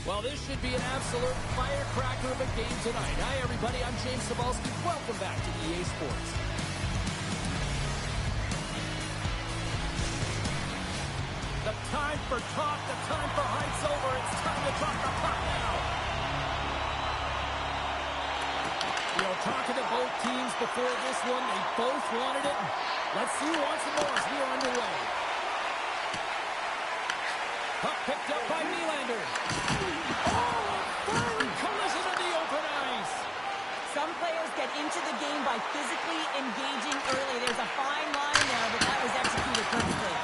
Well, this should be an absolute firecracker of a game tonight. Hi, everybody. I'm James Cebulski. Welcome back to EA Sports. The time for talk, the time for hype's over. It's time to drop the puck now. You know, talking to both teams before this one, they both wanted it. Let's see who wants it more as we are underway. Puck picked up by Nylander. Oh, a fiery collision in the open ice. Some players get into the game by physically engaging early. There's a fine line there, but that was executed perfectly.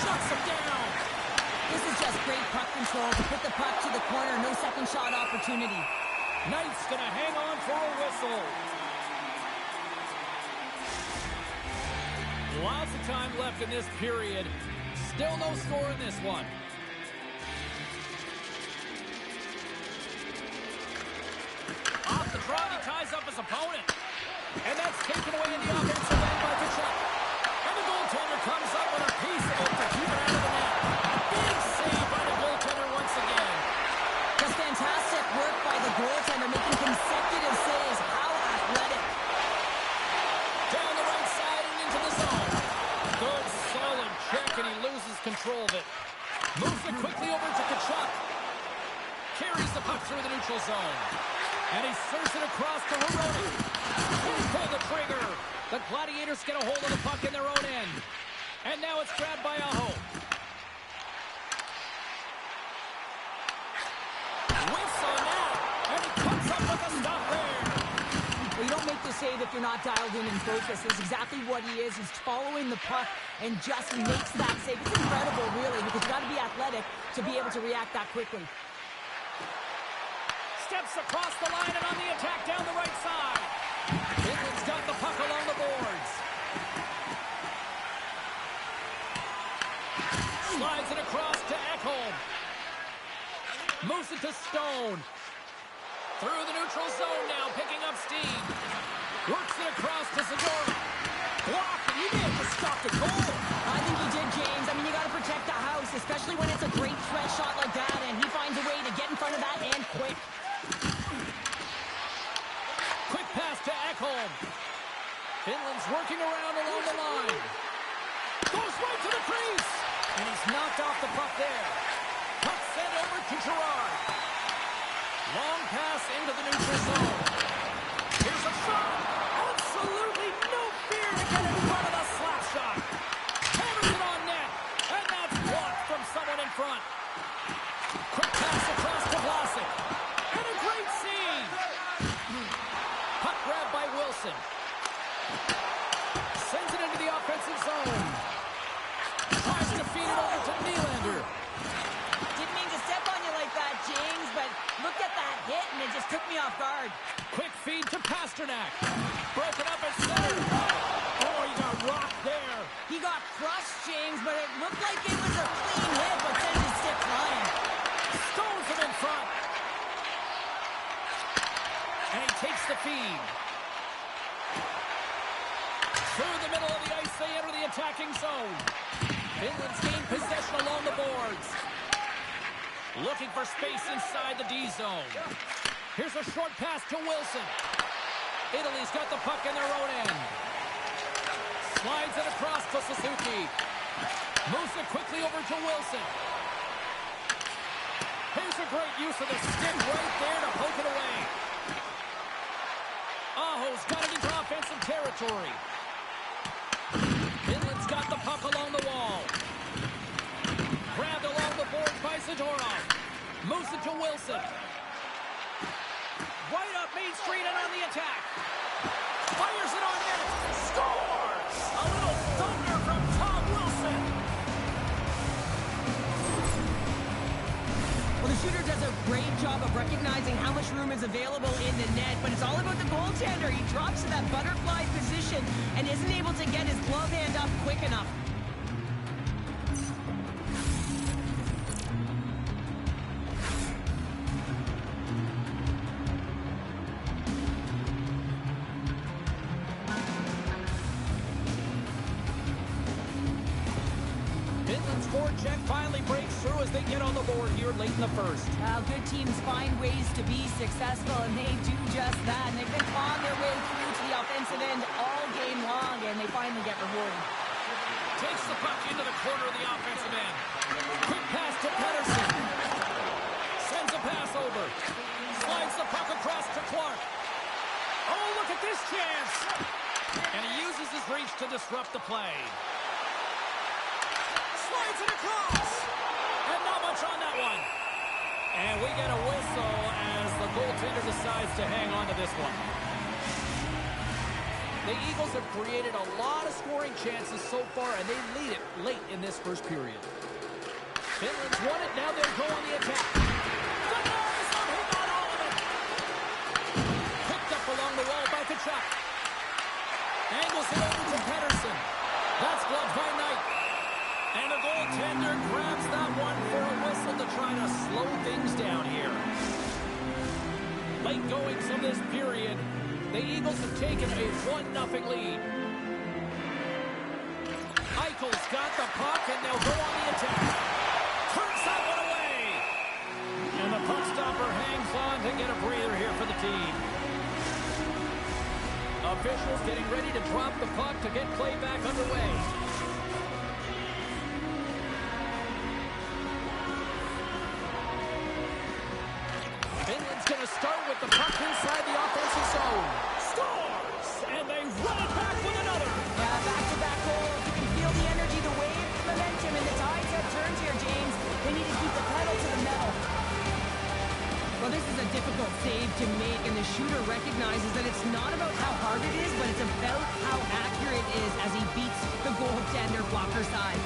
Shuts him down. This is just great puck control to put the puck to the corner. No second shot opportunity. Knight's going to hang on for a whistle. Lots of time left in this period. Still no score in this one. Off the draw, he ties up his opponent. And that's taken away in the offensive end by Kachuk. And the goaltender comes up with a piece of it to keep it out of the net. Big save by the goaltender once again. Just fantastic work by the goaltender, making consecutive saves. How athletic. Down the right side and into the zone. Good, solid check, and he loses control of it. Moves it quickly over to Kachuk. Carries the puck through the neutral zone. And he serves it across to Hironi. Pull the trigger. The Gladiators get a hold of the puck in their own end. And now it's grabbed by Aho. Whiffs on that. And he comes up with a stop there. Well, you don't make the save if you're not dialed in and focused. That's exactly what he is. He's following the puck and just makes that save. It's incredible, really, because you've got to be athletic to be able to react that quickly. Steps across the line and on the attack down the right side. Finland's got the puck along the boards. Slides it across to Ekholm. Moves it to Stone. Through the neutral zone now, picking up steam. Works it across to Zadorov. Blocked, and he may have just stopped a goal. I think he did, James. I mean, you got to protect the house, especially when it's a great threat shot like that, and he finds a way to get in front of that and quick. Quick pass to Ekholm. Finland's working around along the line. Goes right to the crease. And he's knocked off the puck there. Puck sent over to Gerard. Long pass into the neutral zone. Here's a shot. Absolutely no fear to get in front of the slap shot. Hammers it on net. And that's blocked from someone in front. Quick pass across to Vlasic. And a great save. Puck grabbed by Wilson. Sends it into the offensive zone. Tries to feed it over to Nylander. Didn't mean to step on you like that, James, but look at that hit, and it just took me off guard. Quick feed to Pasternak. Broken up at center. Oh, he got rocked there. He got crushed, James, but it looked like it was a clean hit, but sent his stick flying. Stones him in front. And he takes the feed. Through the middle of the ice, they enter the attacking zone. Finland's gained possession along the boards. Looking for space inside the D zone. Here's a short pass to Wilson. Italy's got the puck in their own end. Slides it across to Suzuki. Moves it quickly over to Wilson. Here's a great use of the stick right there to poke it away. Aho's got it into offensive territory. Finland's got the puck along the wall. Grabbed along the board by Zadorov. Moves it to Wilson. Right up Main Street and on the attack. Fires it on net. Scores! A little thunder from Tom Wilson. Well, the shooter does a great job of recognizing how much room is available in the net, but it's all about the goaltender. He drops to that butterfly position and isn't able to get his glove hand up quick enough. forecheck finally breaks through as they get on the board here late in the first. Good teams find ways to be successful, and they do just that. And they've been on their way through to the offensive end all game long, and they finally get rewarded. Takes the puck into the corner of the offensive end. Quick pass to Pettersson. Sends a pass over. Slides the puck across to Clark. Oh, look at this chance. And he uses his reach to disrupt the play. Slides it across. And not much on that one. And we get a whistle as the goaltender decides to hang on to this one. The Eagles have created a lot of scoring chances so far, and they lead it late in this first period. Finland's won it. Now they'll go on the attack. Denies him. He got all of it. Picked up along the wall by Tkachuk. Angles it over to Pettersson. That's gloved by Knight. And the goaltender grabs that one for a whistle to try to slow things down here. Late goings of this period. The Eagles have taken a 1-0 lead. Eichel's got the puck, and they'll go on the attack. Turns that one away. And the puck stopper hangs on to get a breather here for the team. Officials getting ready to drop the puck to get play back underway. Finland's going to start with the puck inside the offensive zone. Scores! And they run it back with another. Yeah, back-to-back goals. You can feel the energy, the wave, the momentum, and the tides have turned here, James. They need to keep the pedal to the metal. Well, this is a difficult save to make, and the shooter recognizes that it's not about how hard it is, but it's about how accurate it is as he beats the goaltender blocker side.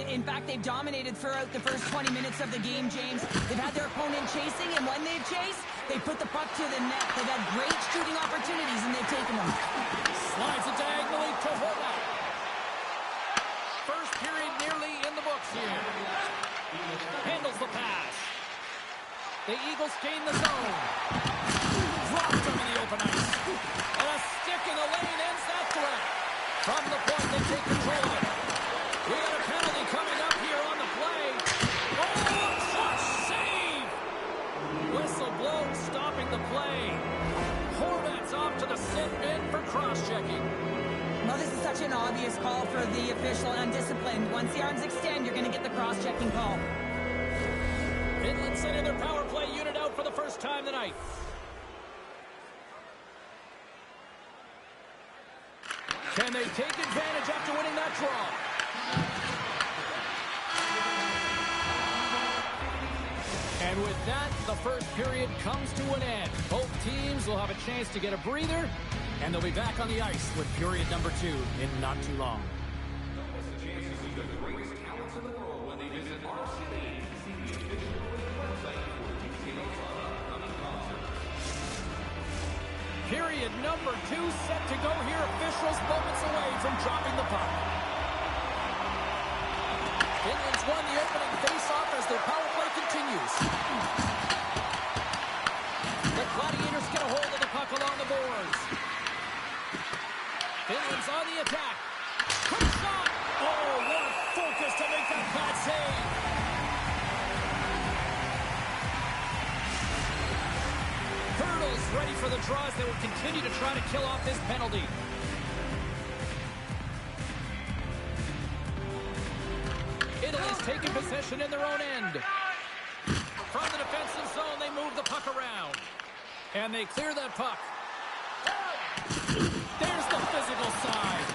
In fact, they've dominated throughout the first 20 minutes of the game, James. They've had their opponent chasing, and when they've chased, they put the puck to the net. They've had great shooting opportunities, and they've taken them. Slides it diagonally to Horvat. First period nearly in the books here. Handles the pass. The Eagles gain the zone. Dropped him in the open ice. And a stick in the lane ends that threat. From the point, they take control of it. We got a penalty coming up here on the play. Oh, clutch save! Whistle blown, stopping the play. Horvat's off to the sit bin for cross-checking. Well, this is such an obvious call for the official, undisciplined. Once the arms extend, you're going to get the cross-checking call. Finland sending their power play unit out for the first time tonight. Can they take advantage after winning that draw? And with that, the first period comes to an end. Both teams will have a chance to get a breather, and they'll be back on the ice with period number 2 in not too long. Period number 2 set to go here. Officials moments away from dropping the puck. Finland's won the opening face-off as their power play continues. The Gladiators get a hold of the puck along the boards. Finland's on the attack. Quick shot! Oh, what a focus to make that bad save. Hurdles ready for the draws. They will continue to try to kill off this penalty. Italy's taking possession in their own end. From the defensive zone, they move the puck around. And they clear that puck. There's the physical side.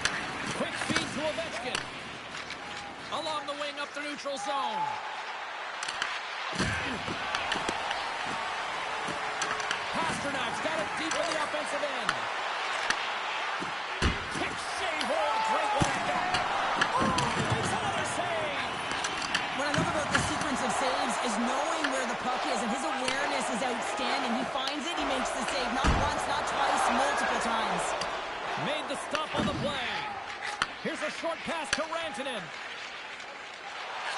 Quick feed to Ovechkin. Along the wing up the neutral zone. Pasternak's got it deep in the offensive end. Kick save. Oh, great one at that. Oh, it's another save. What I love about the sequence of saves is knowing where the puck is, and his short pass to Rantanen.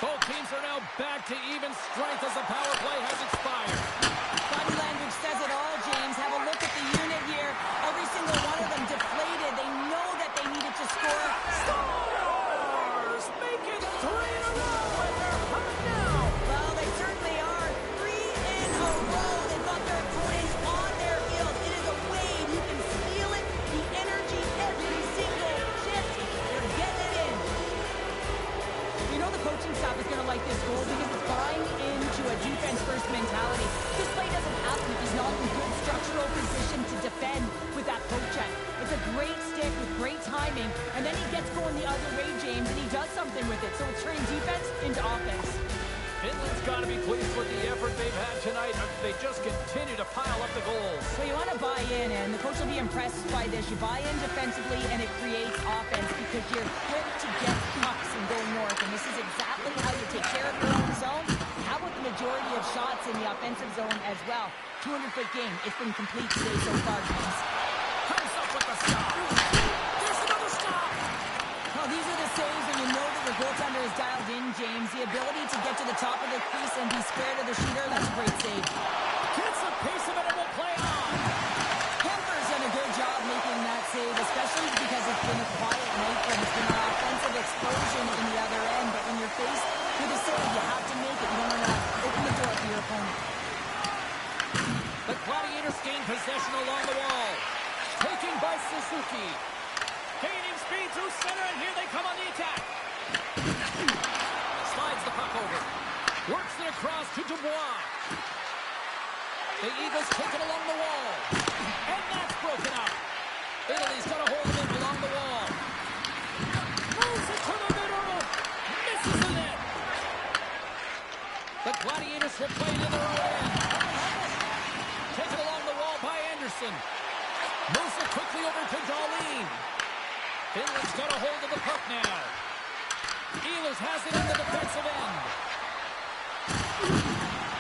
Both teams are now back to even strength as the power play has expired. Body language says it all, James. Have a look at the unit here. Every single one of them deflated. They know that they needed to score. Stars make it 3 in a row, and they're humming now. Well, they certainly are. 3 in a row. They've got their opponents on their heels. It is a wave. You can feel it. The energy every single shift. They're getting it in. You know the coaching staff is going to like this goal because it's buying into a defense-first mentality. This play doesn't happen if he's not in good structural position to defend with that poke check. It's a great stick with great timing, and then he gets going the other way, James, and he does something with it. So it's turning defense into offense. Finland's got to be pleased with the effort they've had tonight. They just continue to pile up the goals. So you want to buy in, and the coach will be impressed by this. You buy in defensively, and it creates offense because you're quick to get pucks and go north, and this is exactly how you take care of your own zone. How about the majority of shots in the offensive zone as well? 200-foot game. It's been complete today so far, James. Comes up with the stop. There's another stop. Well, these are the saves, and you know that the goaltender is dialed in, James. The ability to get to the top of the crease and be spared of the shooter, that's a great save. Gets a piece of it and will play on. Kemper's done a good job making that save, especially because it's been a quiet night for him. It's been an offensive explosion in the other end, but when you're faced with a save, you have to make it. You don't want to open the door for your opponent. The Gladiators gain possession along the wall. Taken by Suzuki. Gaining speed through center, and here they come on the attack. Slides the puck over. Works it across to Dubois. The Eagles take it along the wall. And that's broken up. Italy's got a hold of it along the wall. Moves it to the middle. Misses the net. The Gladiators will play it in their own end. Taken along the wall by Anderson. Moves it quickly over to Darlene. Finland's got a hold of the puck now. Ehlers has it in the defensive end.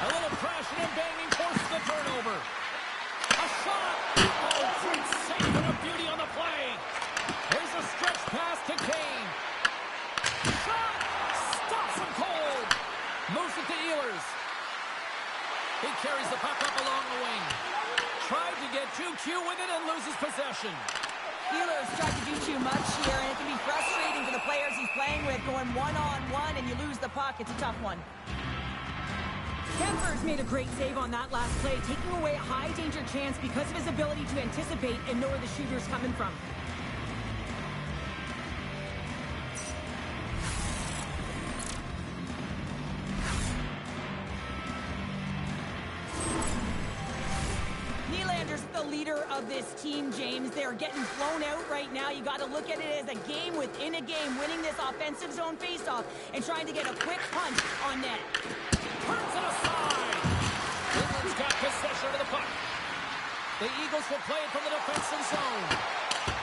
A little crashing and banging forces the turnover. A shot. Oh, great save and a beauty on the play. Here's a stretch pass to Kane. Shot. Stops him cold. Moves it to Ehlers. He carries the puck up along the wing. Tried to get too cute with it and loses possession. Ehlers tried to do too much here, and it can be frustrating for the players he's playing with, going one-on-one, and you lose the puck. It's a tough one. Kemper's made a great save on that last play, taking away a high-danger chance because of his ability to anticipate and know where the shooter's coming from. The leader of this team, James. They're getting blown out right now. You got to look at it as a game within a game, winning this offensive zone faceoff and trying to get a quick punch on net. Turns it aside. Finland's got possession of the puck. The Eagles will play it from the defensive zone.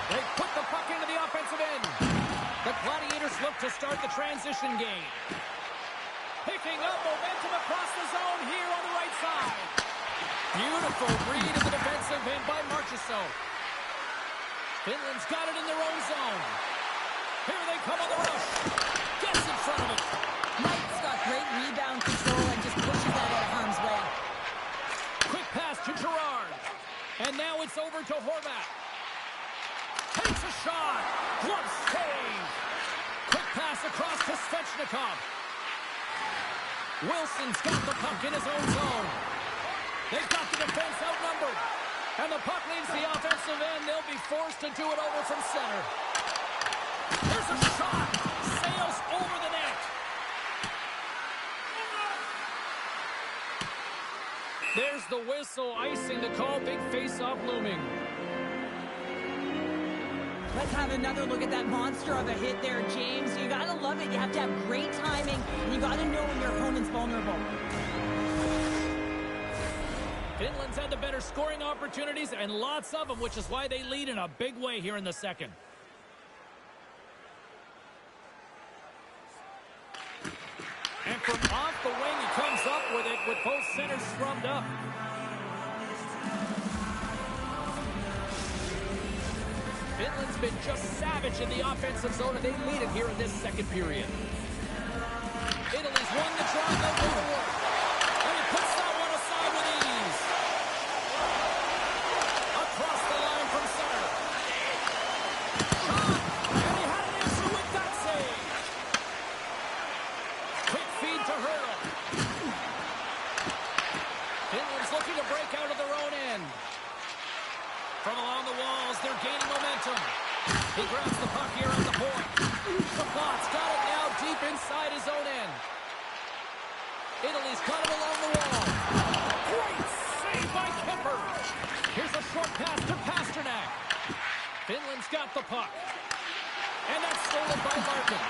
They put the puck into the offensive end. The Gladiators look to start the transition game. Picking up momentum across the zone here on the right side. Beautiful read in the defensive end by Marchessault. Finland's got it in their own zone. Here they come on the rush. Gets in front of it. Knight's got great rebound control and just pushes that out of harm's way. Quick pass to Girard. And now it's over to Horvat. Takes a shot. Glove save. Quick pass across to Svechnikov. Wilson's got the puck in his own zone. They've got the defense outnumbered. And the puck leaves the offensive end. They'll be forced to do it over from center. There's a shot. Sails over the net. There's the whistle, icing the call. Big face-off looming. Let's have another look at that monster of a hit there, James. You got to love it. You have to have great timing. And you got to know when your opponent's vulnerable. Finland's had the better scoring opportunities and lots of them, which is why they lead in a big way here in the second. And from off the wing, he comes up with it with both centers scrummed up. Finland's been just savage in the offensive zone, and they lead it here in this second period. Italy's won the draw, they'll go to work. And he puts that one aside with ease. Across the line from center. Shot! And he had an answer with that save. Quick feed to Hurdle. Finland's looking to break out of their own end. From along the walls, they're gaining momentum. He grabs the puck here on the point. Kapot's got it now deep inside his own end. Italy's got him along the wall. Great save by Kemper. Here's a short pass to Pasternak. Finland's got the puck. And that's stolen by Larkin.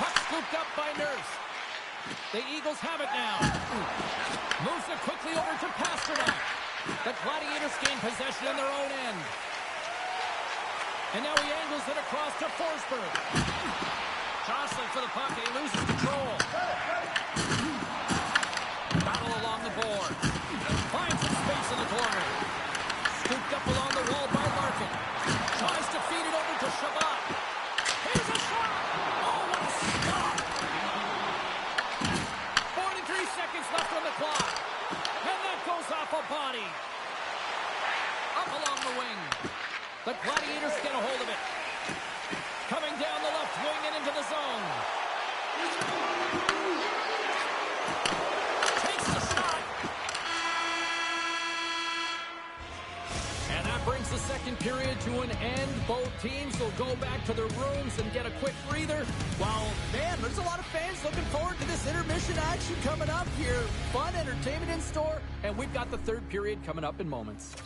Puck scooped up by Nurse. The Eagles have it now. Moves it quickly over to Pasternak. The Gladiators gain possession in their own end. And now he angles it across to Forsberg. Jostling for the puck, and he loses control. Battle along the board. Finds some space in the corner. Scooped up along the wall by Larkin. Tries to feed it over to Shabbat. Here's a shot! Oh, what a stop! 43 seconds left on the clock. And that goes off a body. Up along the wing. The Gladiators get a hold of it. Coming down the left wing and into the zone. Takes the shot. And that brings the second period to an end. Both teams will go back to their rooms and get a quick breather. Wow, man, there's a lot of fans looking forward to this intermission action coming up here. Fun entertainment in store. And we've got the third period coming up in moments.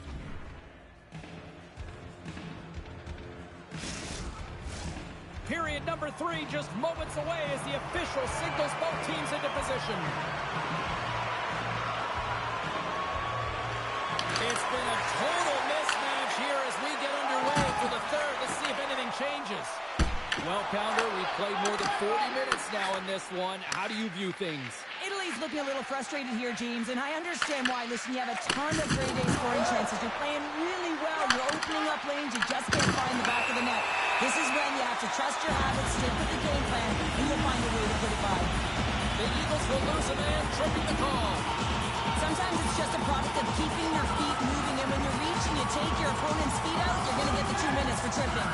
Period number 3 just moments away as the official signals both teams into position. It's been a total mismatch here as we get underway for the third. Let's see if anything changes. Well, Pounder, we've played more than 40 minutes now in this one. How do you view things? Italy's looking a little frustrated here, James, and I understand why. Listen, you have a ton of grade A scoring chances. You're playing really well. You're opening up lanes. You just can't find the back of the net. This is when you have to trust your habits, stick with the game plan, and you'll find a way to put it by. The Eagles will lose a man, tripping the call. Sometimes it's just a product of keeping your feet moving, and when you reach and you take your opponent's feet out, you're going to get the 2 minutes for tripping.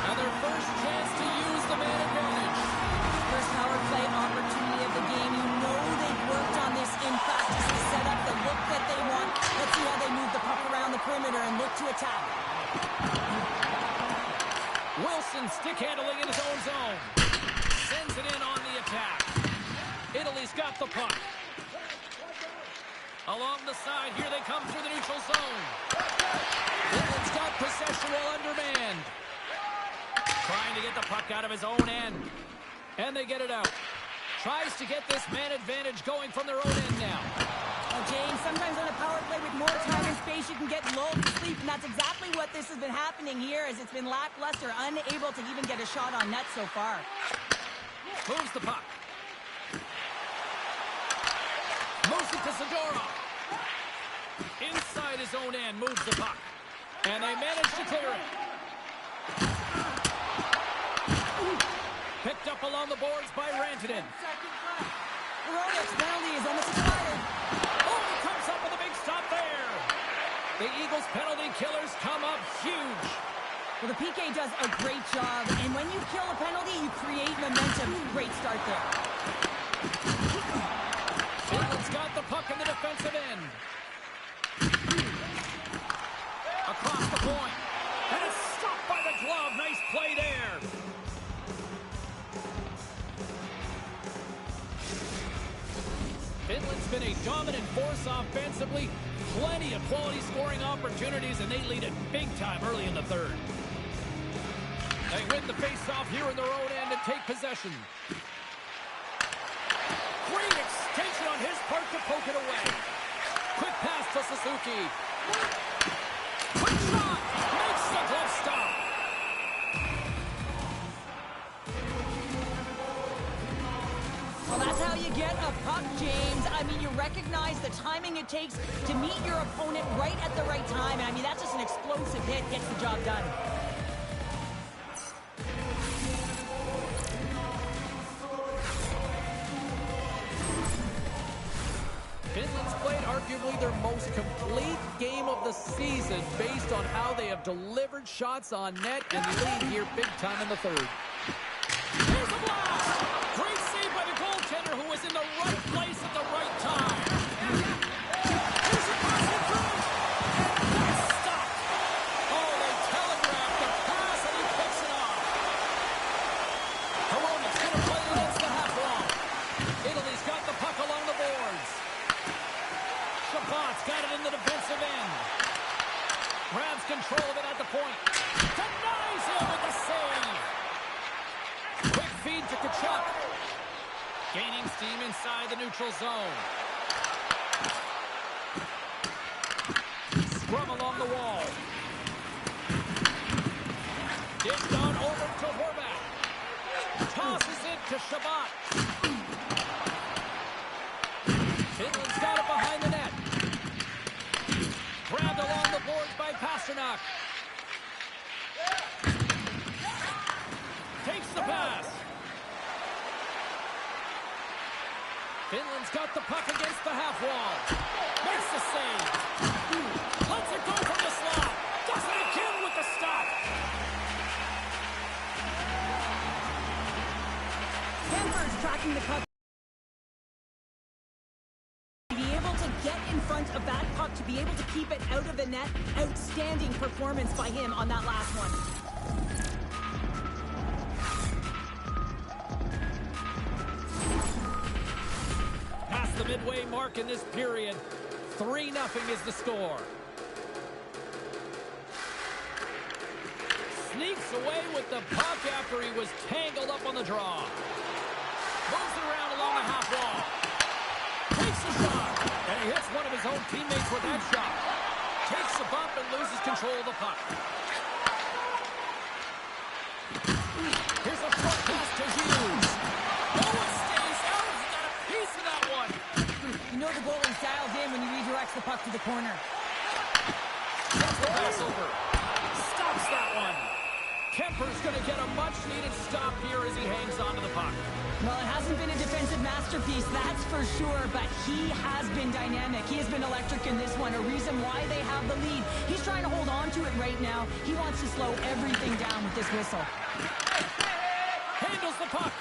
Now their first chance to use the man advantage. First power play opportunity of the game. You know they've worked on this in practice to set up the look that they want. Let's see how they move the puck around the perimeter and look to attack. Wilson stick handling in his own zone. Sends it in on the attack. Italy's got the puck. Along the side, here they come through the neutral zone. Finland's got possession while undermanned. Trying to get the puck out of his own end. And they get it out. Tries to get this man advantage going from their own end now. Well, James, sometimes on a power play with more time and space, you can get lulled to sleep, and that's exactly what this has been happening here, as it's been lackluster, unable to even get a shot on net so far. Moves the puck. Moves it to Zadorov. Inside his own end, moves the puck. And they manage to clear it. Picked up along the boards by Rantanen. Hronik's penalty is almost expired. Oh, he comes up with a big stop there. The Eagles' penalty killers come up huge. Well, the PK does a great job, and when you kill a penalty, you create momentum. Great start there. Finland's got the puck in the defensive end. Across the point. And it's stopped by the glove. Nice play there. Finland's been a dominant force offensively. Plenty of quality scoring opportunities, and they lead it big time early in the third. They win the face-off here in their own end and take possession. Great extension on his part to poke it away. Quick pass to Suzuki. Quick shot! Makes the glove stop. Well, that's how you get a puck, James, I mean, you recognize the timing it takes to meet your opponent right at the right time. And I mean, that's just an explosive hit, gets the job done. Finland's played arguably their most complete game of the season based on how they have delivered shots on net and lead here big time in the third. Here's a blast! Great save by the goaltender who was in the right place at the right time. Here's a pass in front! And that's stopped! Oh, they telegraphed the pass and he picks it off. Hronik's going to play it against the half wall. Italy's got the puck along the boards. Shabbat's got it in the defensive end. Grabs control of it at the point. Denies him with the save. Quick feed to Tkachuk. Gaining steam inside the neutral zone. Scrum along the wall. Dished on over to Horvat. Tosses it to Shabbat. Finland's got it behind the net. Grabbed along the boards by Pasternak. Takes the pass. Finland's got the puck against the half wall. Makes the save. Lets it go from the slot. Does it again with the stop. Denver's tracking the puck. Be able to get in front of that puck, to be able to keep it out of the net. Outstanding performance by him on that last one. Past the midway mark in this period. 3-0 is the score. Sneaks away with the puck after he was tangled up on the draw. Moves it around along the half wall. Takes the shot. And he hits one of his own teammates with that shot. Takes the bump and loses control of the puck. Here's a short pass to Hughes. Oh, it stays out. He got a piece of that one. You know the goalie's dialed in when he redirects the puck to the corner. Gets the pass over. Stops that one. Kemper's going to get a much-needed stop here as he hangs on to the puck. Well, it hasn't been a defensive masterpiece, that's for sure, but he has been dynamic. He has been electric in this one, a reason why they have the lead. He's trying to hold on to it right now. He wants to slow everything down with this whistle. Handles the puck.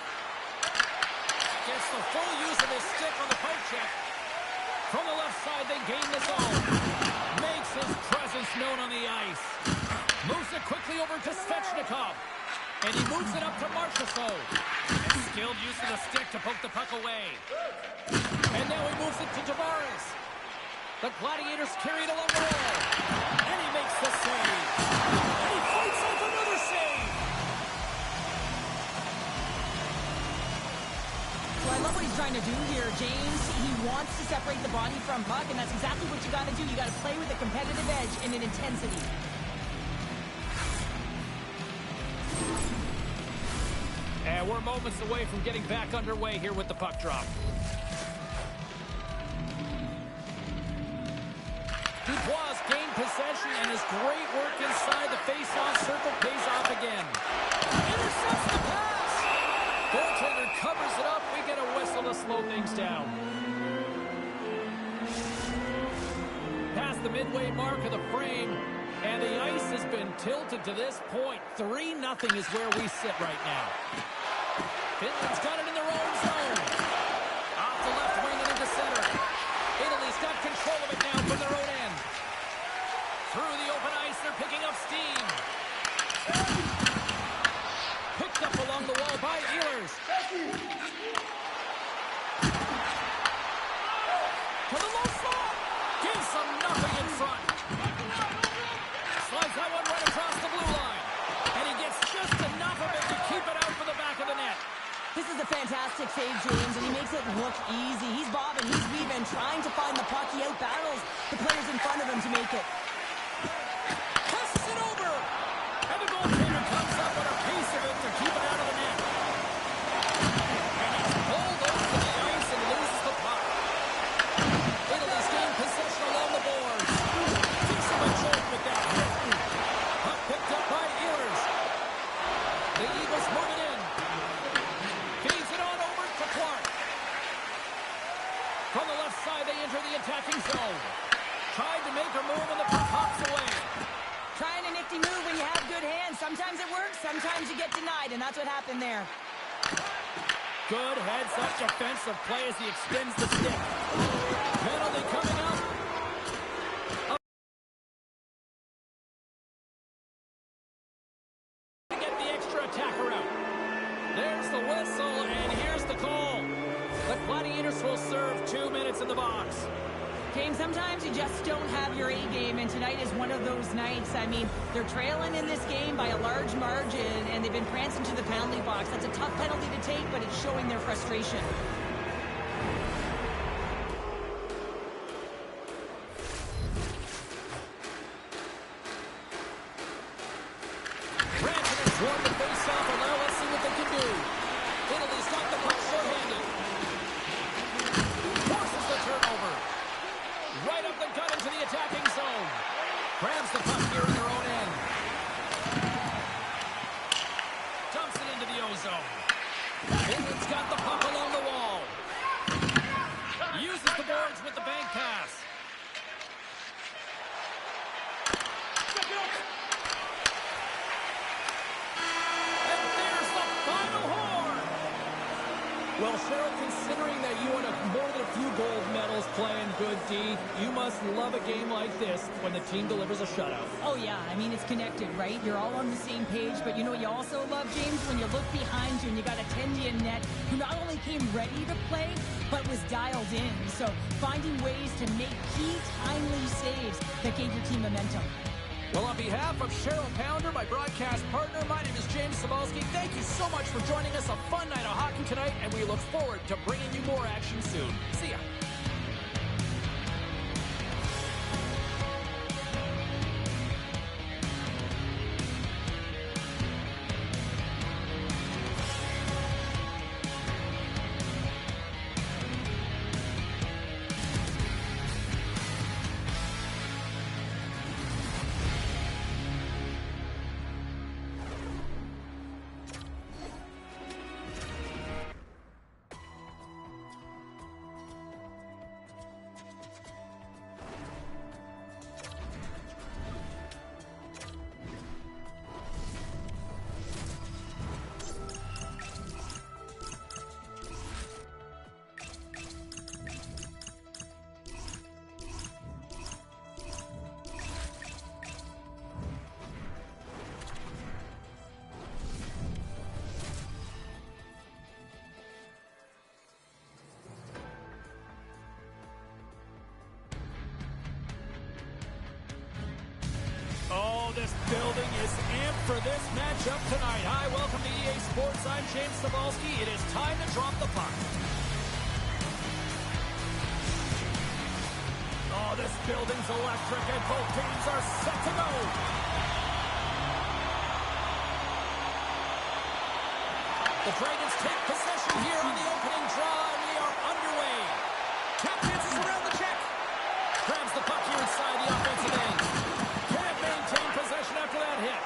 Gets the full use of his stick on the poke check. From the left side, they gain the zone. Makes his presence known on the ice. Moves it quickly over to Svechnikov. And he moves it up to Marchessault. Skilled use of the stick to poke the puck away. And now he moves it to Tavares. The Gladiators carry it along the wall. And he makes the save. And he fights off another save. So I love what he's trying to do here, James. He wants to separate the body from puck, and that's exactly what you got to do. You got to play with a competitive edge and an intensity. And we're moments away from getting back underway here with the puck drop. Dubois gained possession, and his great work inside the face-off circle pays off again. Intercepts the pass! Goaltender covers it up. We get a whistle to slow things down. Past the midway mark of the frame, and the ice has been tilted to this point. 3-0 is where we sit right now. Finland's got it in their own zone. Off the left wing and into center. Italy's got control of it now from their own end. Through the open ice, they're picking up steam. Picked up along the wall by Ehlers. To the low slot. Gives them nothing in front. Slides that one right across the blue line. And he gets just enough of it to keep it out for the back of the net. This is a fantastic save, James, and he makes it look easy. He's bobbing, he's weaving, trying to find the puck. He out-battles the players in front of him to make it. Passes it over! And the goaltender comes up with a piece of it to keep it out of the net. And he's pulled over the ice, and side, they enter the attacking zone. Tried to make a move, and the puck hops away. Trying a nifty move when you have good hands. Sometimes it works, sometimes you get denied, and that's what happened there. Good heads-up defensive play as he extends the stick. Penalty coming up. To get the extra attacker out. There's the whistle, and here's the call. The Gladiators will serve 2 minutes in the box. James, sometimes you just don't have your A game, and tonight is one of those nights. I mean, they're trailing in this game by a large margin, and they've been prancing to the penalty box. That's a tough penalty to take, but it's showing their frustration. Rantanen won the face-off, and now let's see what they can do. Italy's got the puck short-handed. Forces the turnover. Right up the gut into the attacking zone. Grabs the puck here in their own end. Dumps it into the O-zone. Finland's got the puck along the wall. Uses the boards with the bank pass. And there's the final horn. Well, Cheryl, considering that you won more than a few gold medals playing good D, you must love a game like this when the team delivers a shutout. Oh, yeah. I mean, it's connected, right? You're all on the same page, but you know what you also love, James? When you look behind you and you got a 10-D in net who not only came ready to play, but was dialed in. So finding ways to make key, timely saves that gave your team momentum. Well, on behalf of Cheryl Pounder, my broadcast partner, my name is James Cybulski. Thank you so much for joining us. A fun night of hockey tonight, and we look forward to bringing you more action soon. See ya. Oh, this building is amped for this matchup tonight. Hi, welcome to EA Sports. I'm James Cybulski. It is time to drop the puck. Oh, this building's electric, and both teams are set to go. The Dragons take possession here on the opening draw, and we are underway. Cap dances around the check. Grabs the puck here inside the offensive end. Can't maintain possession after that hit.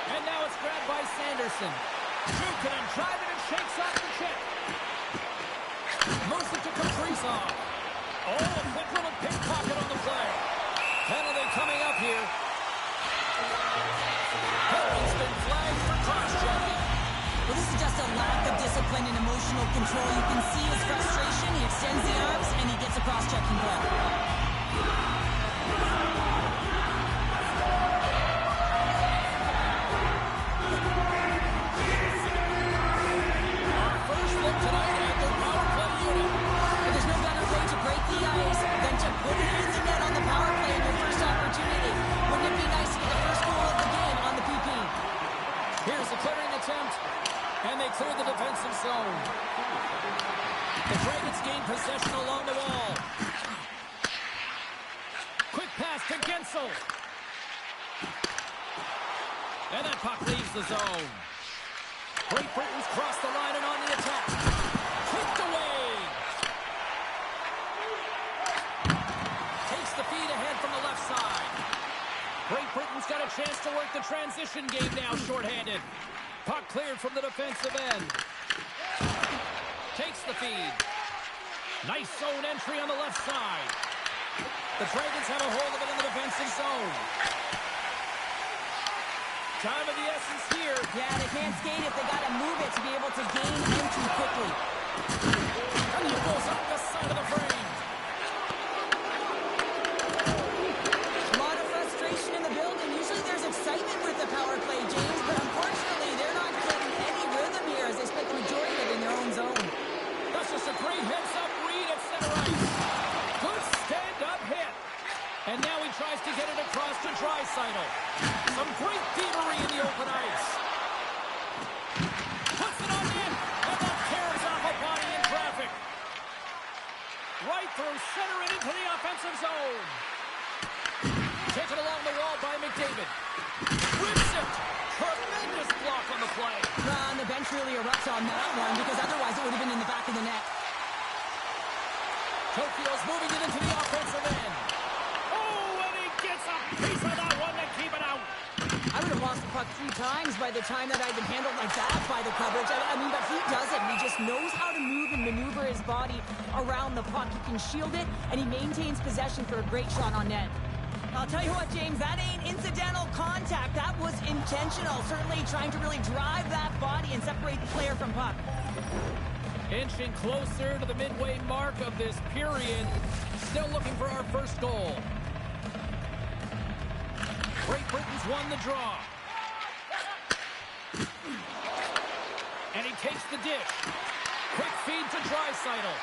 And now it's grabbed by Sanderson. Jukunin driving and shakes off the check. Moves it to Kaprizov. Oh, a quick little pickpocket on the play. Penalty coming up here. Penalty's been flagged for cross-checking. Well, this is just a lack of discipline and emotional control. You can see his frustration. He extends the arms, and he gets a cross-checking play. Our first look tonight at the power play unit. But there's no better way to break the ice than to put it in the net on the power play in your first opportunity. Wouldn't it be nice to get the first goal of the game on the PP? Here's the clearing attempt, and they clear the defensive zone. The Dragons gain possession along the wall. Quick pass to Gensel. And that puck leaves the zone. Great Britain's crossed the line and on the attack. Kicked away. Takes the feed ahead from the left side. Great Britain's got a chance to work the transition game now, shorthanded. Puck cleared from the defensive end. Takes the feed. Nice zone entry on the left side. The Dragons have a hold of it in the defensive zone. Time of the essence here. Yeah, they can't skate it. They got to move it to be able to gain entry quickly. And he goes off the side of the frame. A lot of frustration in the building. Usually there's excitement with the power play, James, but unfortunately they're not getting any rhythm here as they spent the majority of it in their own zone. That's just a great heads-up read at center ice. Good stand-up hit. And now he tries to get it across to Draisaitl. Some great thievery in the open ice. Puts it on in, and that tears off a body in traffic. Right through center and into the offensive zone. Taken along the wall by McDavid. Rips it. Tremendous block on the play. And the bench really erupts on that one because otherwise it would have been in the back of the net. Tokyo's moving it into the offensive end. Oh, and he gets a piece of that one to keep it out. I would have lost the puck 3 times by the time that I'd been handled like that by the coverage. I mean, but he doesn't. He just knows how to move and maneuver his body around the puck. He can shield it, and he maintains possession for a great shot on net. I'll tell you what, James, that ain't incidental contact. That was intentional. Certainly trying to really drive that body and separate the player from puck. Inching closer to the midway mark of this period. Still looking for our first goal. Great Britain's won the draw. And he takes the dish. Quick feed to Draisaitl.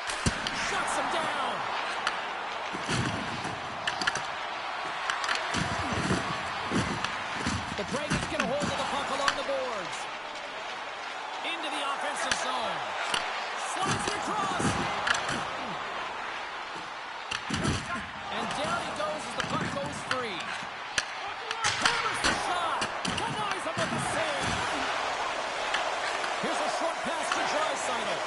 Shuts him down. The Dragons get a hold of the puck along the boards. Into the offensive zone. Slides it across. And down he goes as the puck goes free. Hammers the shot. Denies him with the save. Here's a short pass to Draisaitl.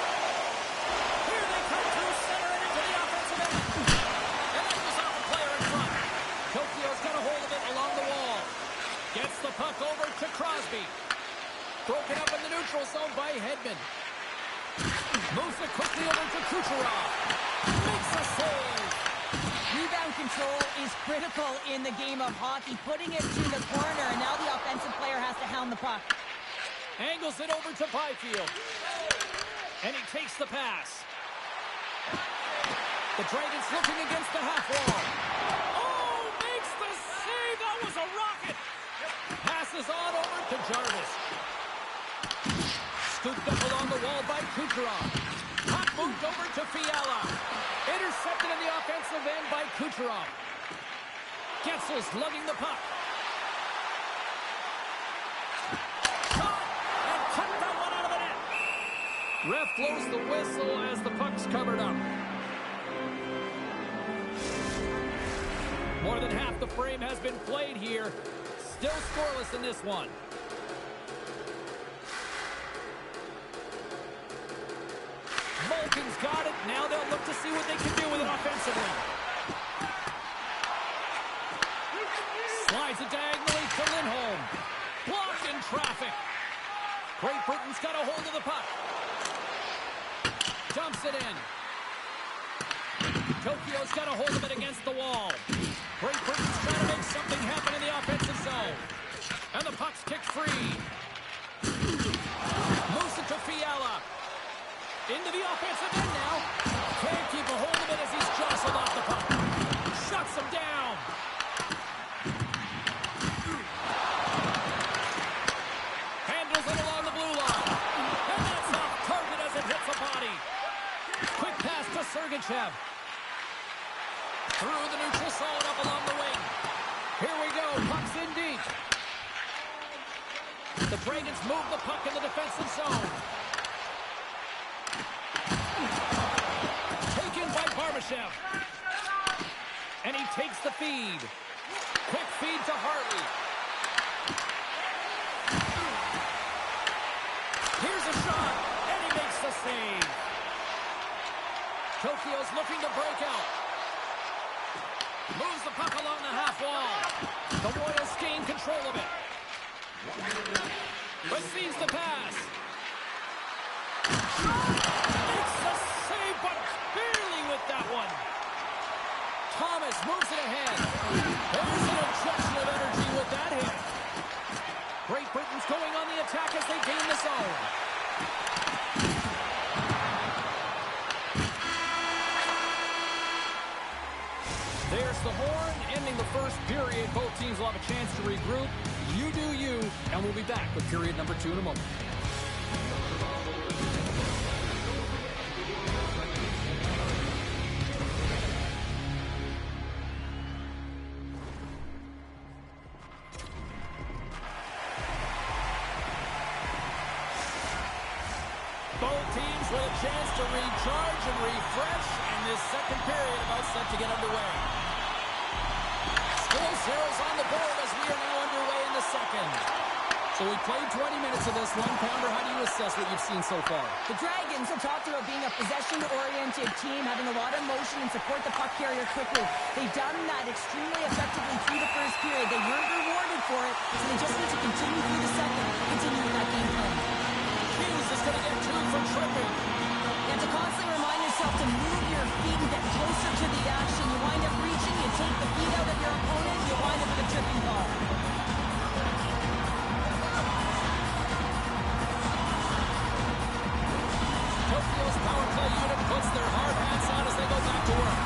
Here they come through center and into the offensive end. And that goes off a player in front. Tokyo's got a hold of it along the wall. Gets the puck over to Crosby. Broken up in the neutral zone by Hedman. Moves it quickly over to Kucherov. Makes a save. Rebound control is critical in the game of hockey. Putting it to the corner, and now the offensive player has to hound the puck. Angles it over to Byfield. And he takes the pass. The Dragons looking against the half wall. Oh, makes the save. That was a rocket. Passes on over to Jarvis. Scooped up along the wall by Kucherov. Puck moved over to Fiala. Intercepted in the offensive end by Kucherov. Getzel's lugging the puck. Shot! And cut that one out of the net. Ref blows the whistle as the puck's covered up. More than half the frame has been played here. Still scoreless in this one. Malkin's got it. Now they'll look to see what they can do with it offensively. Slides it diagonally to Lindholm. Blocked in traffic. Great Britain's got a hold of the puck. Dumps it in. Tokyo's got a hold of it against the wall. Great Britain's trying to make something happen in the offensive zone. And the puck's kicked free. Moves it to Fiala. Into the offensive end now. Can't keep a hold of it as he's jostled off the puck. Shuts him down. Handles it along the blue line. And that's off target as it hits a body. Quick pass to Sergachev. Through the neutral zone up along the wing. Here we go. Puck's in deep. The Dragons move the puck in the defensive zone. Taken by Barbashev. And he takes the feed. Quick feed to Hartley. Here's a shot. And he makes the save. Tokyo's looking to break out. Moves the puck along the half wall. The Royals gain control of it. Receives the pass. Makes the save, but barely That's the horn, ending the first period. Both teams will have a chance to regroup. You do you, and we'll be back with period number 2 in a moment. Both teams with a chance to recharge and refresh, and this second period about set to get underway. Score zeros on the board as we are now underway in the second. So we played 20 minutes of this one. Pounder, how do you assess what you've seen so far? The Dragons have talked about being a possession-oriented team, having a lot of motion and support the puck carrier quickly. They've done that extremely effectively through the first period. They weren't rewarded for it, so they just need to continue through the second, continue with that game plan. Hughes is going to get 2 from tripping. You have to constantly remind yourself to move your feet and get closer to the action. You wind up reaching, you take the feet out of your opponent, you wind up with a tripping ball. Tokyo's power play unit puts their hard hats on as they go back to work.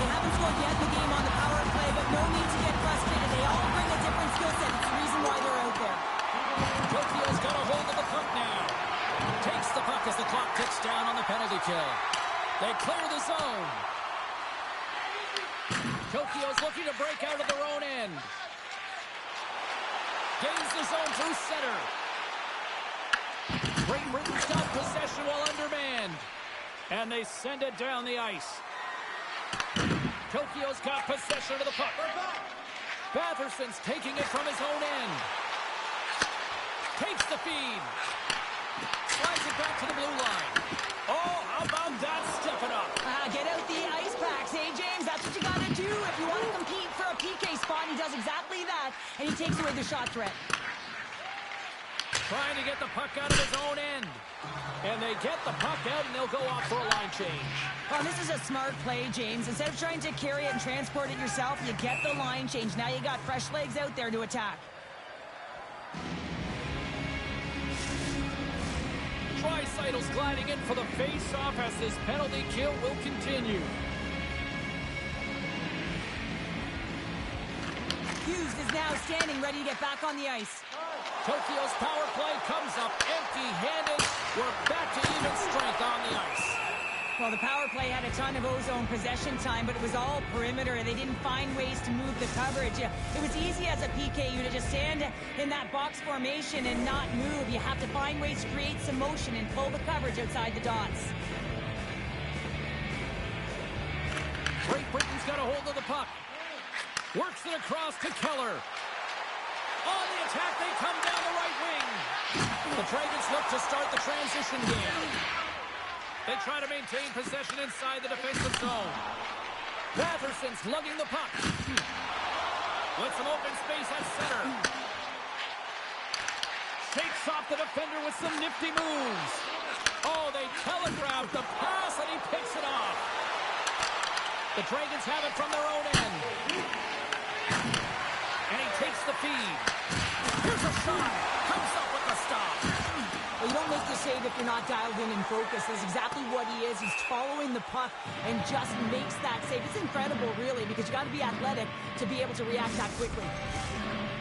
They haven't scored yet in the game on the power play, but no need to get frustrated. They all bring a different skill set. It's the reason why they're out there. Tokyo's got a hold of the puck now. Takes the puck as the clock ticks down on the penalty kill. They clear the zone. Tokyo's looking to break out of their own end. Gains the zone through center. Great Britain's got possession while undermanned. And they send it down the ice. Tokyo's got possession of the puck. Batherson's taking it from his own end. Takes the feed. Slides it back to the blue line. Oh, how about that? Step it up. Get out the ice packs, hey, James? That's what you got to do if you want to compete for a PK spot. He does exactly that, and he takes away the shot threat. Trying to get the puck out of his own end. And they get the puck out, and they'll go off for a line change. Oh, this is a smart play, James. Instead of trying to carry it and transport it yourself, you get the line change. Now you got fresh legs out there to attack. Draisaitl gliding in for the face-off as this penalty kill will continue. Hughes is now standing ready to get back on the ice. Tokyo's power play comes up empty-handed. We're back to even strength on the ice. Well, the power play had a ton of ozone possession time, but it was all perimeter, and they didn't find ways to move the coverage. It was easy as a PK to just stand in that box formation and not move. You have to find ways to create some motion and pull the coverage outside the dots. Great Britain's got a hold of the puck. Works it across to Keller. On the attack, they come down the right wing. The Dragons look to start the transition game. They try to maintain possession inside the defensive zone. Batherson's lugging the puck. With some open space at center. Shakes off the defender with some nifty moves. Oh, they telegraphed the pass, and he picks it off. The Dragons have it from their own end. And he takes the feed. Here's a shot. Comes up with the stop. Well, you don't make the save if you're not dialed in and focused. That's exactly what he is. He's following the puck and just makes that save. It's incredible, really, because you got to be athletic to be able to react that quickly.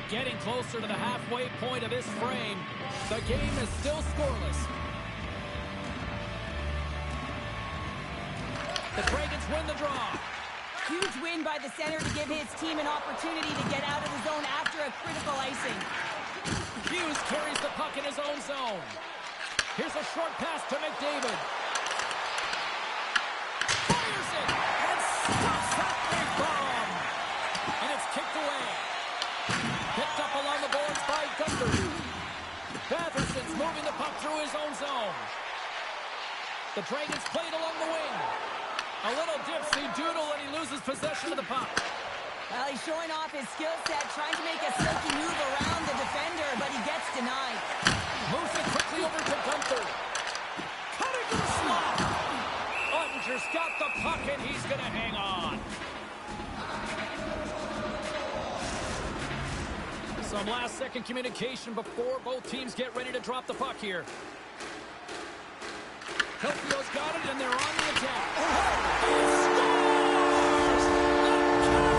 Getting closer to the halfway point of this frame. The game is still scoreless. The Dragons win the draw. Huge win by the center to give his team an opportunity to get out of the zone after a critical icing. Hughes carries the puck in his own zone. Here's a short pass to McDavid. Fires it and stops that big bomb. And it's kicked away. Picked up along the boards by Gunther. Batherson's moving the puck through his own zone. The Dragons played along the wing. A little dipsy-doodle and he loses possession of the puck. Well, he's showing off his skill set, trying to make a silky move around the defender, but he gets denied. Moves it quickly over to Gunther. Cutting to the slot. Ottinger's got the puck and he's going to hang on. Some last-second communication before both teams get ready to drop the puck here. Tokyo's got it, and they're on the attack. Oh, he scores!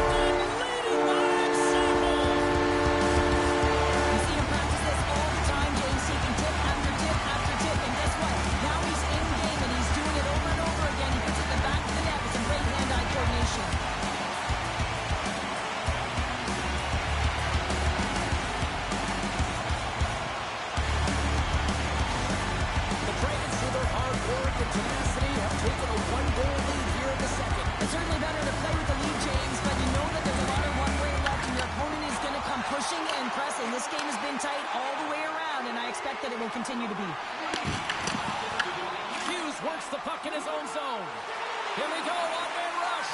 It's certainly better to play with the lead, James, but you know that there's a lot of one-way left, and your opponent is going to come pushing and pressing. This game has been tight all the way around, and I expect that it will continue to be. Hughes works the puck in his own zone. Here we go, one-man rush.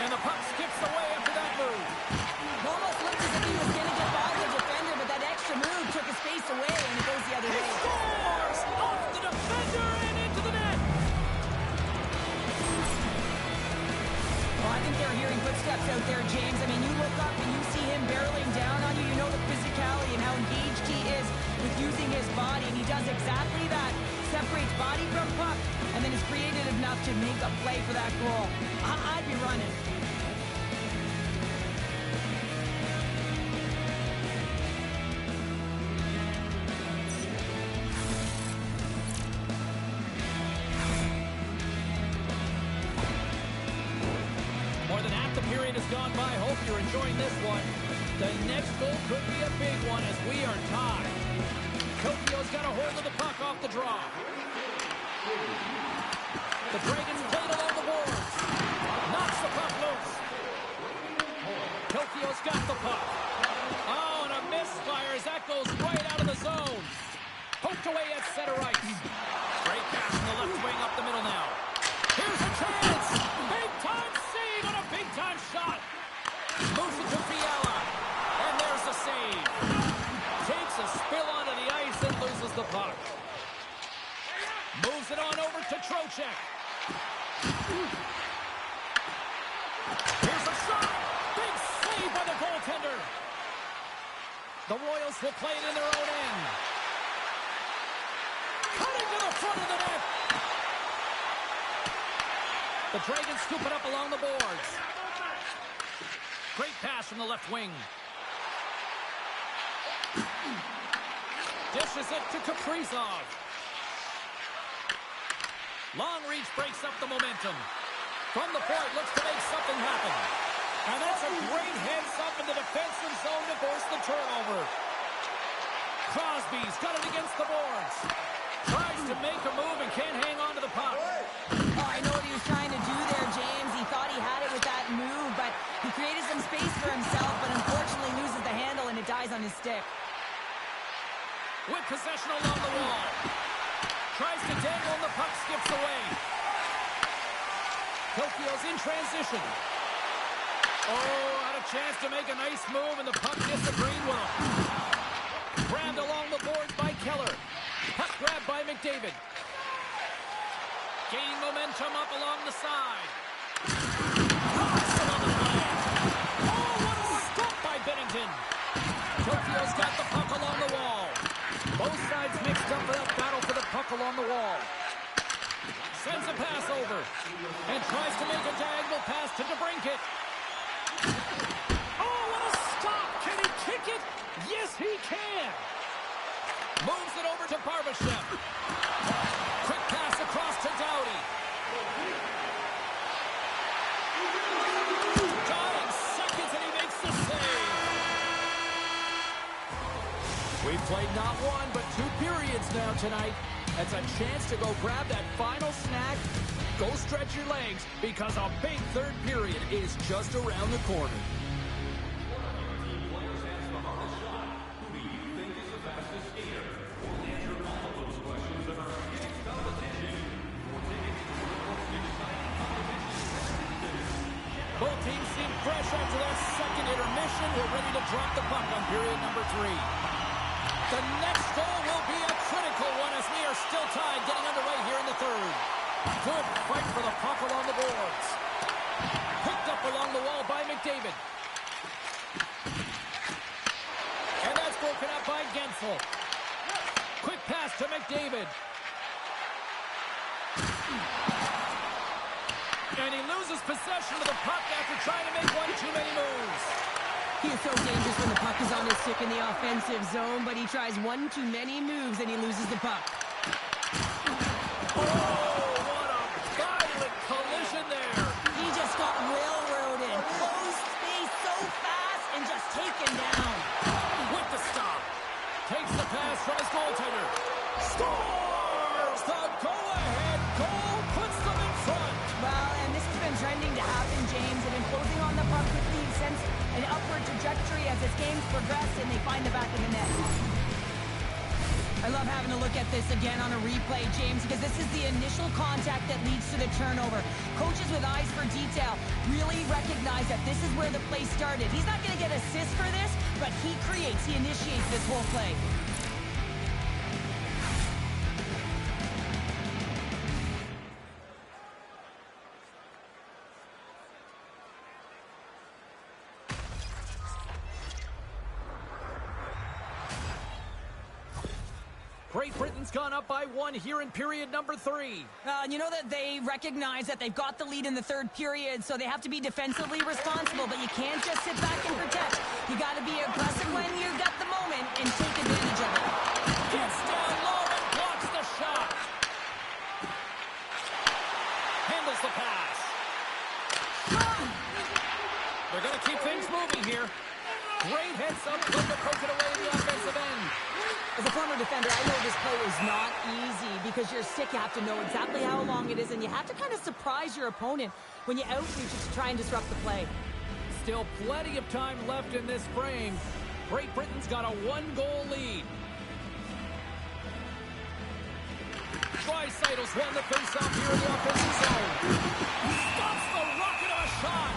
And the puck skips away after that move. It almost looked as if he was going to get by the defender, but that extra move took his space away, and it goes the other He way. scores! Off the defender and into the net! Well, I think they're hearing footsteps out there, James. I mean, you look up and you see him barreling down on you. You know the physicality and how engaged he is with using his body, and he does exactly that. Separates body from puck, and then is creative enough to make a play for that goal. I'd be running. More than half the period has gone by. Hope you're enjoying this one. The next goal could be a big one as we are tied. Tokyo's got a hold of the puck off the draw. The Dragons played along the boards. Knocks the puck loose. Tokyo's got the puck. Oh, and a misfire as that goes right out of the zone. Poked away at center ice. Great pass from the left wing up the middle now. Here's a chance. Big-time save on a big-time shot. Moves it to Fiala. And there's the save. Takes a spill onto the ice and loses the puck. Moves it on over to Trocheck. Here's a shot. Big save by the goaltender. The Royals will play it in their own end. Cutting to the front of the net. The Dragons scoop it up along the boards. Great pass from the left wing. Dishes it to Kaprizov. Long reach breaks up the momentum. From the point, looks to make something happen. And that's a great heads-up in the defensive zone to force the turnover. Crosby's got it against the boards. Tries to make a move and can't hang on to the puck. Oh, I know what he was trying to do there, James. He thought he had it with that move, but he created some space for himself, but unfortunately loses the handle and it dies on his stick. With possession along the wall. Tries to dangle and the puck skips away. Tokyo's in transition. Oh, had a chance to make a nice move and the puck disagreed with him. Grabbed along the boards by Keller. Puck grabbed by McDavid. Gaining momentum up along the side. Hustle on the play. Oh, what a stop by Bennington. Tokyo's got the puck along the wall. Both sides mixed up for that battle for the puck along the wall. Sends a pass over. And tries to make a diagonal pass to DeBrincat. Oh, what a stop. Can he kick it? Yes, he can. Moves it over to Barbashev. Quick pass across to Doughty. Dying seconds and he makes the save. We've played not one, but 2 periods now tonight. That's a chance to go grab that final snack. Go stretch your legs because a big third period is just around the corner. Both teams seem fresh after that second intermission. We're ready to drop the puck on period number 3. The next goal will be a critical one as we are still tied, getting underway here in the third. Good fight for the puck along the boards. Picked up along the wall by McDavid. And that's broken up by Gensel. Quick pass to McDavid. And he loses possession of the puck after trying to make one too many moves. He is so dangerous when the puck is on his stick in the offensive zone, but he tries one too many moves and he loses the puck. Oh, what a violent collision there. He just got railroaded. Closed space so fast and just taken down. With the stop. Takes the pass from his goaltender. Scores! The go-ahead goal puts them in front. Well, and this has been trending to closing on the puck quickly sends an upward trajectory as this game's progressed and they find the back of the net. I love having a look at this again on a replay, James, because this is the initial contact that leads to the turnover. Coaches with eyes for detail really recognize that this is where the play started. He's not going to get assists for this, but he initiates this whole play. Great Britain's gone up by 1 here in period number 3. And you know that they recognize that they've got the lead in the third period, so they have to be defensively responsible, but you can't just sit back and protect. You got to be aggressive when you got the moment and take advantage of it. Gets down low and blocks the shot. Handles the pass. They're going to keep things moving here. Great heads-up play to poke it away to the offensive end. As a former defender, I know this play is not easy because you're sick. You have to know exactly how long it is, and you have to kind of surprise your opponent when you outreach it to try and disrupt the play. Still plenty of time left in this frame. Great Britain's got a 1-goal lead. Drysaitl's won the face-off here in the offensive zone. Stops the rocket of a shot.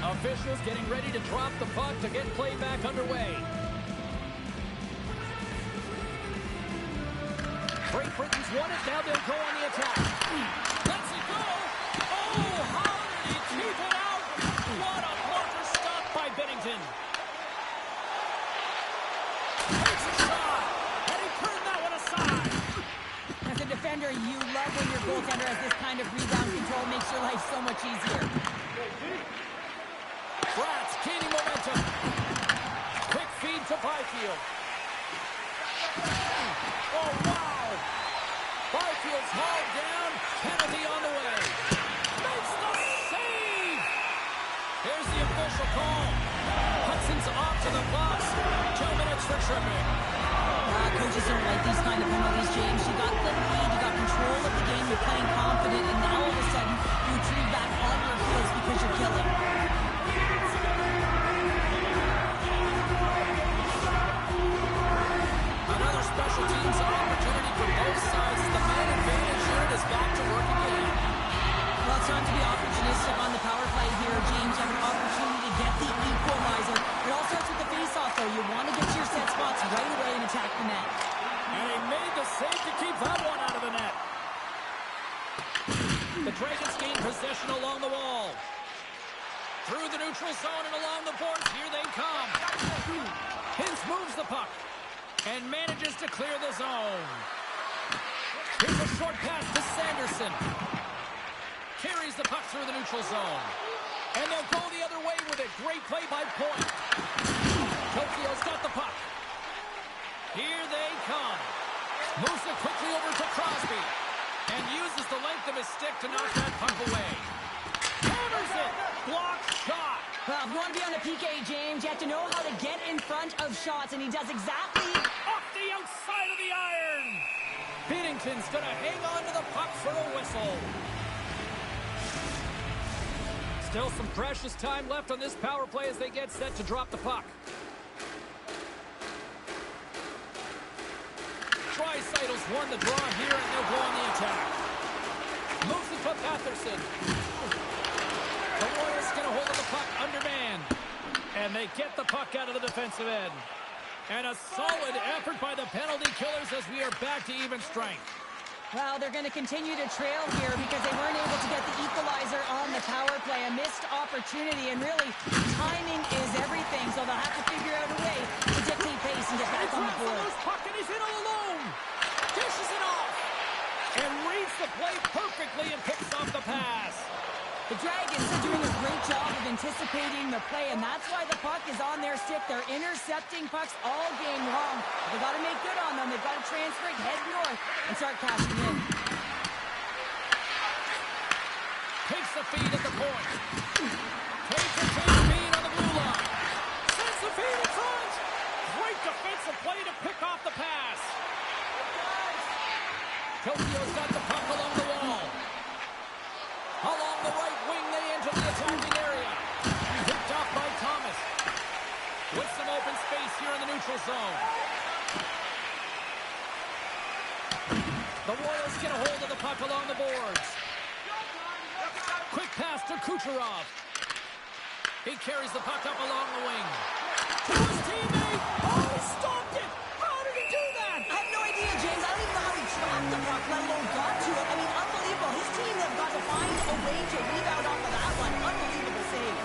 Officials getting ready to drop the puck to get play back underway. Great Britain's won it. Now they'll go on the attack. Let's it go. Oh, how did he keep it out? What a blocker stop by Bennington. Takes a shot, and he turned that one aside. As a defender, you love when your goaltender has this kind of rebound control. Makes your life so much easier. Rats gaining momentum. Quick feed to Byfield. Oh, wow. Byfield's hauled down. Penalty on the way. Makes the save. Here's the official call. Hudson's off to the box. 2 minutes for tripping. Coaches don't like these kind of penalties, James. You got the lead, you got control of the game, you're playing confident, and now all of a sudden, you retrieve back all your feels because you're killing. Another special teams opportunity for both sides. The man advantage unit is back to work again. Well, it's time to be opportunistic on the power play here, James. You have an opportunity to get the equalizer. It all starts with the face-off, though. You want to get to your set spots right away and attack the net. And he made the save to keep that one out of the net. The Dragons gain possession along the wall. Through the neutral zone and along the boards, here they come. Hintz moves the puck and manages to clear the zone. Here's a short pass to Sanderson. Carries the puck through the neutral zone. And they'll go the other way with it. Great play by Point. Tokyo's got the puck. Here they come. Moves it quickly over to Crosby. And uses the length of his stick to knock that puck away. Hammers it. Block shot. Well, if you want to be on the PK, James, you have to know how to get in front of shots, and he does exactly... Off the outside of the iron. Binnington's going to hang on to the puck for a whistle. Still some precious time left on this power play as they get set to drop the puck. Draisaitl's won the draw here, and they'll go on the attack. Moves it to Patterson. The Warriors get a hold of the puck undermanned. And they get the puck out of the defensive end. And a solid effort by the penalty killers as we are back to even strength. Well, they're going to continue to trail here because they weren't able to get the equalizer on the power play. A missed opportunity, and really, timing is everything, so they'll have to figure out a way to dictate pace and get back on the board. Puck, and he's in all alone. Dishes it off. And reads the play perfectly and picks off the pass. The Dragons are doing a great job of anticipating the play, and that's why the puck is on their stick. They're intercepting pucks all game long. They've got to make good on them. They've got to transfer it, head north, and start cashing in. Takes the feed at the point. Takes feed on the blue line. Sends the feed in front. Great defensive play to pick off the pass. Tokyo's got the puck along Along the right wing, they enter the attacking area. Picked off by Thomas. With some open space here in the neutral zone. The Royals get a hold of the puck along the boards. Quick pass to Kucherov. He carries the puck up along the wing. To his teammate. Oh, he stopped it. How did he do that? I have no idea, James. I don't even know how he trapped the puck, let alone got to it. I mean, unbelievable. His team have got to find a way to rebound off of that one. Unbelievable save.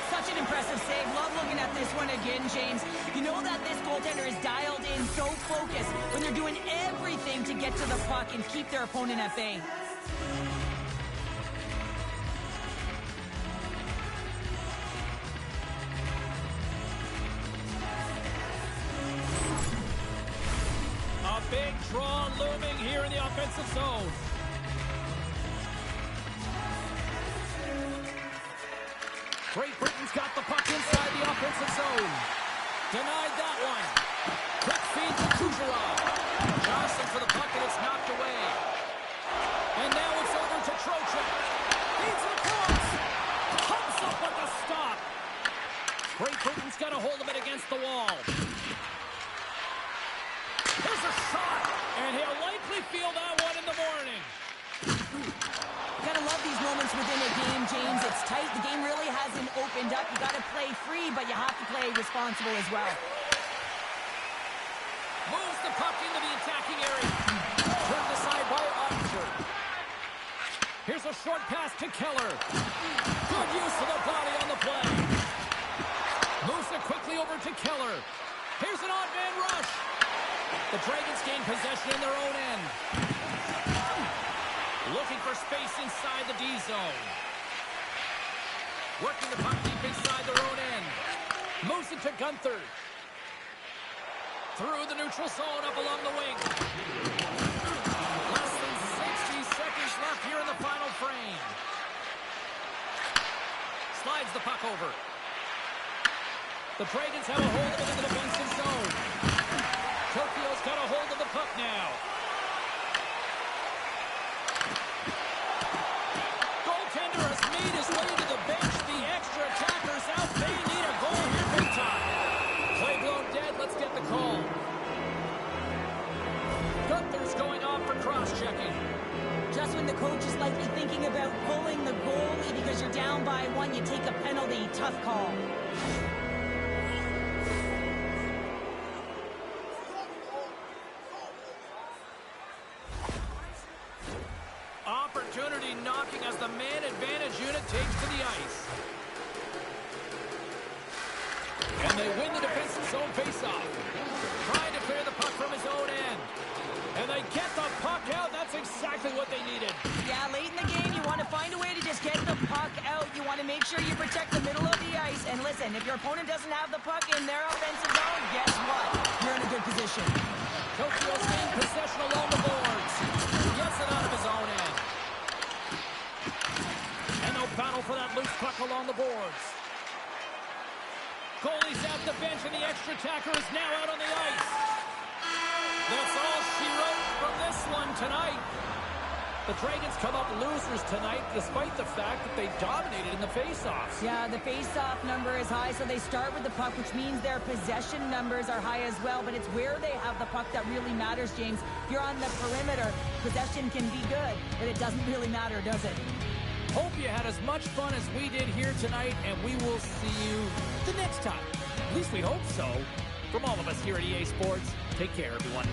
Such an impressive save. Love looking at this one again, James. You know that this goaltender is dialed in, so focused when they're doing everything to get to the puck and keep their opponent at bay. A big draw looming here in the offensive zone. Great Britain's got the puck inside the offensive zone. Denied that one. Quick feed to Kucherov. Jostling for the puck and it's knocked away. And now it's over to Trocheck. Feeds it across. Pumps up with the stop. Great Britain's got a hold of it against the wall. Here's a shot. And he'll likely feel that one in the morning. Gotta love these moments within a game, James. It's tight. The game really hasn't opened up. You gotta play free, but you have to play responsible as well. Moves the puck into the attacking area. Turned aside by Ottinger. Here's a short pass to Keller. Good use of the body on the play. Moves it quickly over to Keller. Here's an odd man rush. The Dragons gain possession in their own end. Looking for space inside the D zone. Working the puck deep inside their own end. Moves it to Gunther. Through the neutral zone up along the wing. Less than 60 seconds left here in the final frame. Slides the puck over. The Dragons have a hold of it in the defensive zone. Tokyo's got a hold of the puck now. Goaltender has made his way to the bench. The extra attackers out. They need a goal here big time. Play blown dead. Let's get the call. Gunther's going off for cross-checking. Just when the coach is likely thinking about pulling the goalie because you're down by one, you take a penalty. Tough call. Opportunity knocking as the man advantage unit takes to the ice. And they win the defensive zone faceoff. Trying to clear the puck from his own end. And they get the puck out. That's exactly what they needed. Yeah, late in the game, you want to find a way to just get the puck out. You want to make sure you protect the middle of the ice. And listen, if your opponent doesn't have the puck in their offensive zone, guess what? You're in a good position. Tokyo's gained possession along the boards. He gets it out of his own end. And no battle for that loose puck along the boards. Goalie's at the bench, and the extra attacker is now out on the ice. That's all she wrote from this one tonight. The Dragons come up losers tonight, despite the fact that they dominated in the faceoffs. Yeah, the face-off number is high, so they start with the puck, which means their possession numbers are high as well. But it's where they have the puck that really matters, James. If you're on the perimeter, possession can be good, but it doesn't really matter, does it? Hope you had as much fun as we did here tonight, and we will see you the next time. At least we hope so. From all of us here at EA Sports, take care, everyone.